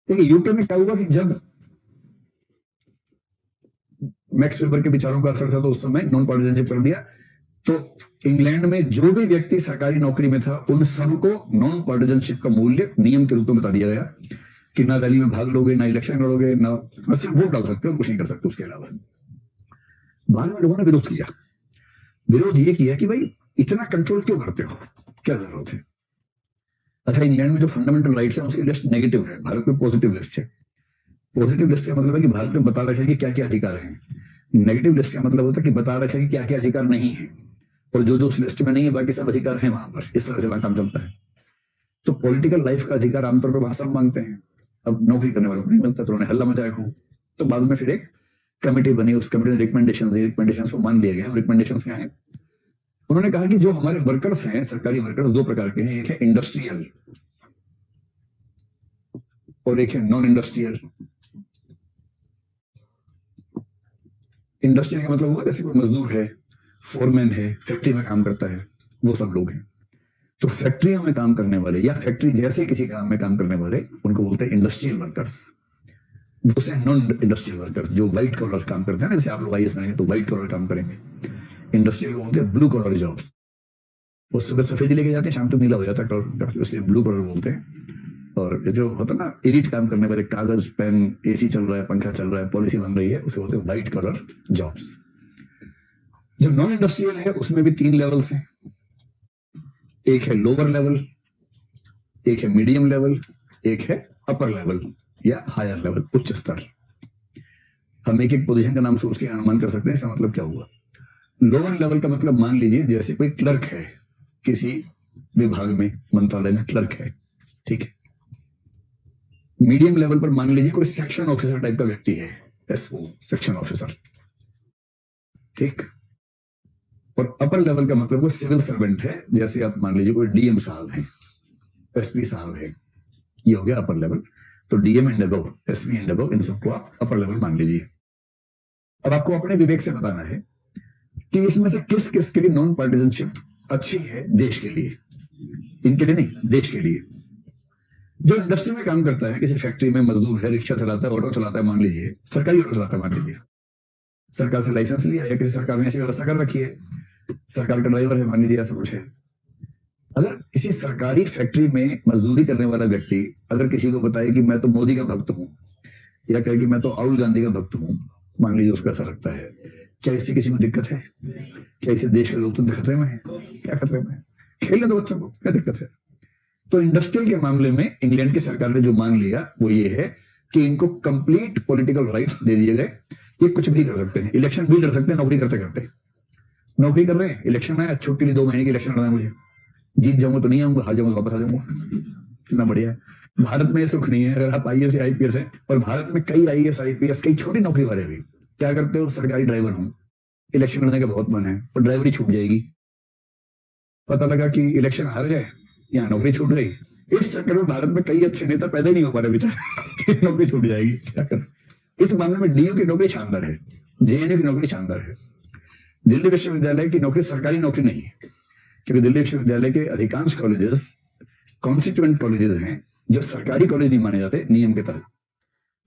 देखिए यूके में क्या हुआ कि जब मैक्स वेबर के विचारों का असर था तो उस समय नॉन पार्टिजनशिप कर दिया, तो इंग्लैंड में जो भी व्यक्ति सरकारी नौकरी में था उन सबको नॉन पार्टिजनशिप का मूल्य नियम के रूप में बता दिया गया कि ना रैली में भाग लोगे, ना इलेक्शन लड़ोगे, ना सिर्फ वोट डाल सकते हो, कुछ नहीं कर सकते उसके अलावा। बाद में लोगों ने विरोध किया। विरोध ये किया कि भाई इतना कंट्रोल क्यों करते हो, क्या जरूरत है। अच्छा, इंग्लैंड में जो फंडामेंटल राइट्स है उसकी लिस्ट नेगेटिव है, भारत में पॉजिटिव लिस्ट है। पॉजिटिव लिस्ट का मतलब है कि भारत में बता रखा है कि क्या क्या अधिकार हैं। नेगेटिव लिस्ट का मतलब होता है कि बता रखा है कि क्या क्या अधिकार नहीं है, और जो जो उस लिस्ट में नहीं है बाकी सब अधिकार है वहां पर। इस तरह से काम चलता है। तो पॉलिटिकल लाइफ का अधिकार आमतौर पर वहां सब मांगते हैं, अब नौकरी करने वालों को नहीं मिलता, तो उन्होंने हल्ला मचाया खूब। तो बाद में फिर एक कमेटी बनी, उस कमेटी ने रिकमेंडेशन को मान लिया गया। रिकमेंडेशन क्या है, उन्होंने कहा कि जो हमारे वर्कर्स हैं, सरकारी वर्कर्स दो प्रकार के हैं, एक है इंडस्ट्रियल और एक है नॉन इंडस्ट्रियल। इंडस्ट्रियल का मतलब हुआ जैसे कोई मजदूर है, फोरमैन है, फैक्ट्री में काम करता है, वो सब लोग हैं। तो फैक्ट्रियों में काम करने वाले या फैक्ट्री जैसे किसी काम में काम करने वाले उनको बोलते हैं इंडस्ट्रियल वर्कर्स। दूसरे नॉन इंडस्ट्रियल वर्कर्स जो व्हाइट कॉलर काम करते हैं ना, जैसे आप लोग आईएएस बनेंगे तो व्हाइट कॉलर काम करेंगे। इंडस्ट्रियल बोलते हैं ब्लू कॉलर जॉब्स। वो सुबह सफेदी लेके जाते हैं, शाम को नीला हो जाता है, इसलिए ब्लू कॉलर बोलते हैं। और जो होता है ना एडिट काम करने वाले, कागज पेन, एसी चल रहा है, पंखा चल रहा है, पॉलिसी बन रही है, उसे बोलते हैं व्हाइट कॉलर जॉब्स। जो नॉन इंडस्ट्रियल है उसमें भी 3 लेवल्स हैं। एक है लोअर लेवल, एक है मीडियम लेवल, एक है अपर लेवल या हायर लेवल, उच्च स्तर। हम एक एक पोजीशन का नाम सोच के अनुमान कर सकते हैं इसका मतलब क्या हुआ। लोअर लेवल का मतलब मान लीजिए जैसे कोई क्लर्क है, किसी विभाग में, मंत्रालय में क्लर्क है, ठीक है। मीडियम लेवल पर मान लीजिए कोई सेक्शन ऑफिसर टाइप का व्यक्ति है, एसओ सेक्शन ऑफिसर, ठीक। और अपर लेवल का मतलब कोई सिविल सर्वेंट है, जैसे आप मान लीजिए कोई डीएम साहब है, एसपी साहब है, ये हो गया अपर लेवल। तो DM and above, SP and above, इन सबको आप अपर लेवल मान लीजिए। अब आपको अपने विवेक से बताना है कि इसमें से किस किस के लिए नॉन पार्टिजनशिप अच्छी है देश के लिए, इनके लिए नहीं, देश के लिए। जो इंडस्ट्री में काम करता है, किसी फैक्ट्री में मजदूर है, रिक्शा चलाता है, ऑटो चलाता है, मान लीजिए सरकारी ऑटो चलाता है, मान लीजिए सरकार से लाइसेंस लिया या किसी सरकार ने ऐसी व्यवस्था कर रखी है, सरकार का ड्राइवर है, मान लीजिए ऐसा कुछ है। अगर किसी सरकारी फैक्ट्री में मजदूरी करने वाला व्यक्ति अगर किसी को बताए कि मैं तो मोदी का भक्त हूं, या कहे कि मैं तो राहुल गांधी का भक्त हूं, मान लीजिए उसका ऐसा लगता है, क्या इससे किसी को दिक्कत है? क्या इसे देश के लोग तो खतरे में है? क्या खतरे में है? खेलने दो बच्चों को, क्या दिक्कत है? तो इंडस्ट्रियल के मामले में इंग्लैंड की सरकार ने जो मान लिया वो ये है कि इनको कंप्लीट पॉलिटिकल राइट्स दे दिए गए। ये कुछ भी कर सकते हैं, इलेक्शन भी लड़ सकते हैं, नौकरी करते करते। नौकरी कर रहे हैं, इलेक्शन में छुट्टी ली, 2 महीने की इलेक्शन लड़ना है मुझे, जीत जाऊंगा तो नहीं आऊंगा, हार जाऊंगा वापस आ जाऊंगा, कितना बढ़िया है। भारत में ये सुख नहीं है। अगर आप आईएएस या आईपीएस है, और भारत में कई आईएएस आईपीएस, कई छोटी नौकरी वाले भी क्या करते हो, सरकारी ड्राइवर हूं, इलेक्शन लड़ने का बहुत मन है, पर ड्राइवरी छूट जाएगी, पता लगा कि इलेक्शन हार गए, यहाँ नौकरी छूट गई। इस चक्कर में भारत में कई अच्छे नेता पैदा ही नहीं हो पा रहे बेचारे, नौकरी छूट जाएगी, क्या कर। इस मामले में डीयू की नौकरी शानदार है, जेएनयू की नौकरी शानदार है। दिल्ली विश्वविद्यालय की नौकरी सरकारी नौकरी नहीं है, क्योंकि दिल्ली विश्वविद्यालय के अधिकांश कॉलेजेस कॉन्स्टिट्यूएंट कॉलेजेस हैं जो सरकारी कॉलेज नहीं माने जाते नियम के तहत।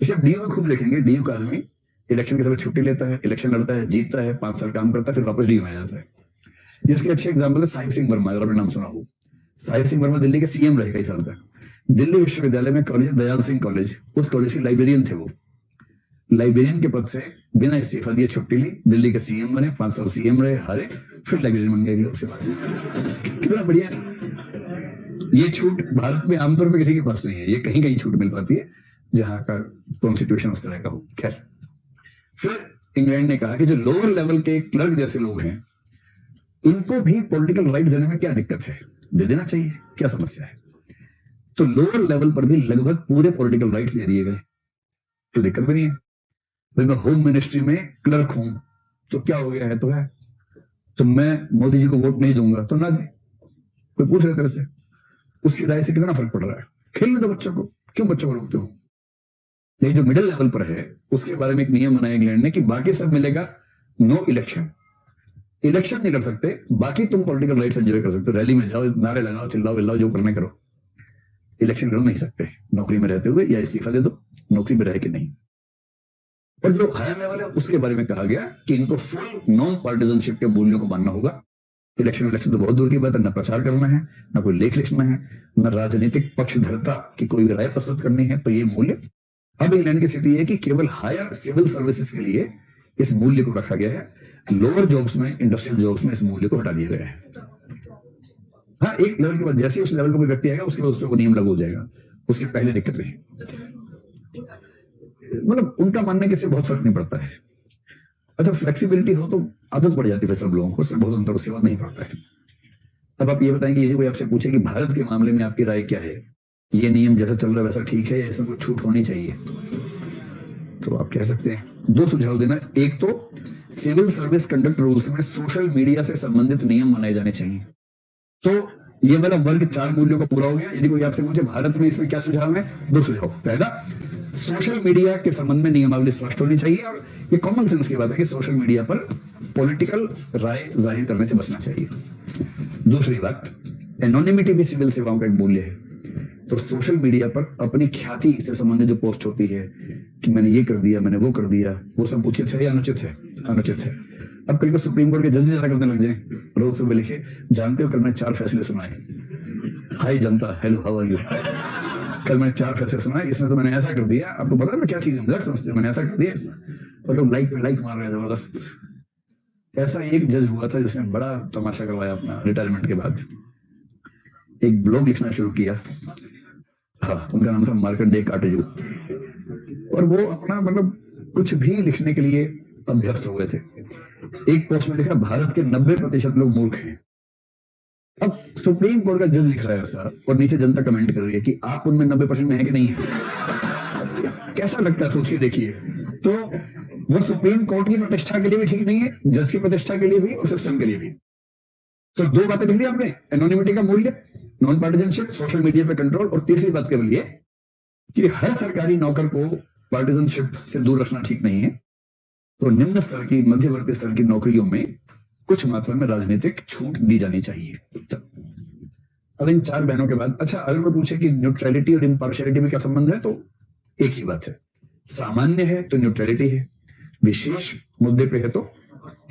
इसे डीयू में खूब लिखेंगे, डीयू का आदमी इलेक्शन के समय छुट्टी लेता है, इलेक्शन लड़ता है, जीतता है, 5 साल काम करता है, फिर वापस डीयू में आ जाता है। जिसके अच्छे एग्जाम्पल है साहिब सिंह वर्मा, अगर आपने नाम सुना हो। साहिब सिंह वर्मा दिल्ली के सीएम रहे कई साल तक। दिल्ली विश्वविद्यालय में कॉलेज दयाल सिंह कॉलेज, उस कॉलेज के लाइब्रेरियन थे वो। लाइब्रेरियन के पद से बिना इस्तीफा दिए छुट्टी ली, दिल्ली के सीएम बने, 5 साल सीएम रहे, हारे, फिर लाइब्रेरियन बन गए। उसके बाद कितना बढ़िया। ये छूट भारत में आमतौर पर किसी के पास नहीं है, ये कहीं कहीं छूट मिल पाती है जहां का कॉन्स्टिट्यूशन उस तरह का हो। खैर, फिर इंग्लैंड ने कहा कि जो लोअर लेवल के क्लर्क जैसे लोग हैं इनको भी पॉलिटिकल राइट देने में क्या दिक्कत है, दे देना चाहिए, क्या समस्या है। तो लोअर लेवल पर भी लगभग पूरे पॉलिटिकल राइट्स दे दिए गए, तो दिक्कत भी नहीं है। भाई मैं होम मिनिस्ट्री में क्लर्क हूं तो क्या हो गया है, तो है, तो मैं मोदी जी को वोट नहीं दूंगा तो ना दे, कोई पूछ रहे तरह से, उसकी राय से कितना फर्क पड़ रहा है। खेलने दो बच्चों को, क्यों बच्चों को रोकते हो। लेकिन जो मिडिल लेवल पर है उसके बारे में एक नियम बनाया इंग्लैंड ने कि बाकी सब मिलेगा, नो इलेक्शन, इलेक्शन नहीं कर सकते, बाकी तुम पॉलिटिकल राइट्स एंजॉय कर सकते हो, रैली में जाओ, नारे लगाओ, चिल्लाओ बिल्लाओ, जो करने करो। इलेक्शन लड़ नहीं सकते नौकरी में रहते हुए, या इस्तीफा दे दो, नौकरी में रह के नहीं। और जो हायर लेवल है उसके बारे में कहा गया कि इनको फुल नॉन पार्टिजनशिप के मूल्यों को मानना होगा। इलेक्शन तो बहुत दूर की बात है, न प्रचार करना है, न कोई लेख लिखना है, न राजनीतिक पक्षधरता की कोई भी राय प्रस्तुत करनी है। तो ये मूल्य अब इंग्लैंड की स्थिति है कि केवल हायर सिविल सर्विसेज के लिए इस मूल्य को रखा गया है, लोअर जॉब्स में, इंडस्ट्रियल जॉब्स में इस मूल्य को हटा दिया गया है। हाँ, एक लेवल के बाद जैसे उस लेवल का कोई व्यक्ति आएगा उसके बाद उस पर नियम लागू हो जाएगा, उसके पहले दिक्कत नहीं। मतलब उनका मानने के से बहुत फर्क नहीं पड़ता है। अच्छा, फ्लेक्सिबिलिटी हो तो आदत पड़ जाती है सब लोगों को, उससे बहुत अंतर उसके बाद नहीं पड़ता है। अब आप ये बताएं कि ये कोई आपसे पूछे कि भारत के मामले में आपकी राय क्या है, ये नियम जैसा चल रहा है वैसा ठीक है या इसमें कुछ छूट होनी चाहिए, तो आप कह सकते हैं दो सुझाव देना। एक तो सिविल सर्विस कंडक्ट रूल्स में सोशल मीडिया से संबंधित नियम बनाए जाने चाहिए। तो ये वाला वर्ग 4 मूल्यों का पूरा हो गया। यदि कोई आपसे पूछे भारत में इसमें क्या सुझाव है, 2 सुझाव। पहला, सोशल मीडिया के संबंध में नियमावली स्पष्ट होनी चाहिए, और ये कॉमन सेंस की बात है कि सोशल मीडिया पर पॉलिटिकल राय जाहिर करने से बचना चाहिए। दूसरी बात, एनोनिमिटी भी सिविल सेवाओं का एक मूल्य है। तो सोशल मीडिया पर अपनी ख्याति से संबंधित जो पोस्ट होती है कि मैंने ये कर दिया, मैंने वो कर दिया, वो सब उचित है या अनुचित है? अनुचित है। अब कई बार सुप्रीम कोर्ट के जज ज्यादा करने लग जाए, रोज सुबह लिखे, जानते हो कल मैंने 4 फैसले सुनाए, हाय जनता, हेलो हाउ आर यू, कल मैंने 4 फैसले सुनाए, इसमें तो मैंने ऐसा कर दिया, आपको पता है मैं क्या चीज समझते, मैंने ऐसा कर दिया इसमें, और लोग लाइक पे लाइक मार रहे हैं जबरदस्त। ऐसा एक जज हुआ था जिसने बड़ा तमाशा करवाया अपना रिटायरमेंट के बाद। एक ब्लॉग लिखना शुरू किया, हाँ, उनका नाम था मार्कंडेय काटजू, और वो अपना मतलब कुछ भी लिखने के लिए अभ्यस्त हो गए थे। एक पोस्ट में लिखा, भारत के 90% लोग मूर्ख हैं। अब सुप्रीम कोर्ट का जज लिख रहा है ऐसा, और नीचे जनता कमेंट कर रही है कि आप उनमें 90% में है कि नहीं है। कैसा लगता है, सोच के देखिए। तो वो सुप्रीम कोर्ट की प्रतिष्ठा के लिए भी ठीक नहीं है, जज की प्रतिष्ठा के लिए भी और सिस्टम के लिए भी। तो 2 बातें लिख दी आपने, एनोनिमिटी का मूल्य, नॉन पार्टिजनशिप, सोशल मीडिया पे कंट्रोल, और तीसरी बात केवल ये कि हर सरकारी नौकर को पार्टिजनशिप से दूर रखना ठीक नहीं है। तो निम्न स्तर की, मध्यवर्ती स्तर की नौकरियों में कुछ मात्रा में राजनीतिक छूट दी जानी चाहिए। अब इन 4 बहनों के बाद, अच्छा, अगर मैं पूछे कि न्यूट्रलिटी और इम्पार्शियलिटी में क्या संबंध है, तो एक ही बात है। सामान्य है तो न्यूट्रलिटी है, विशेष मुद्दे पे है तो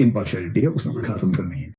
इम्पार्शियलिटी है, उसमें कोई खास अंतर नहीं है।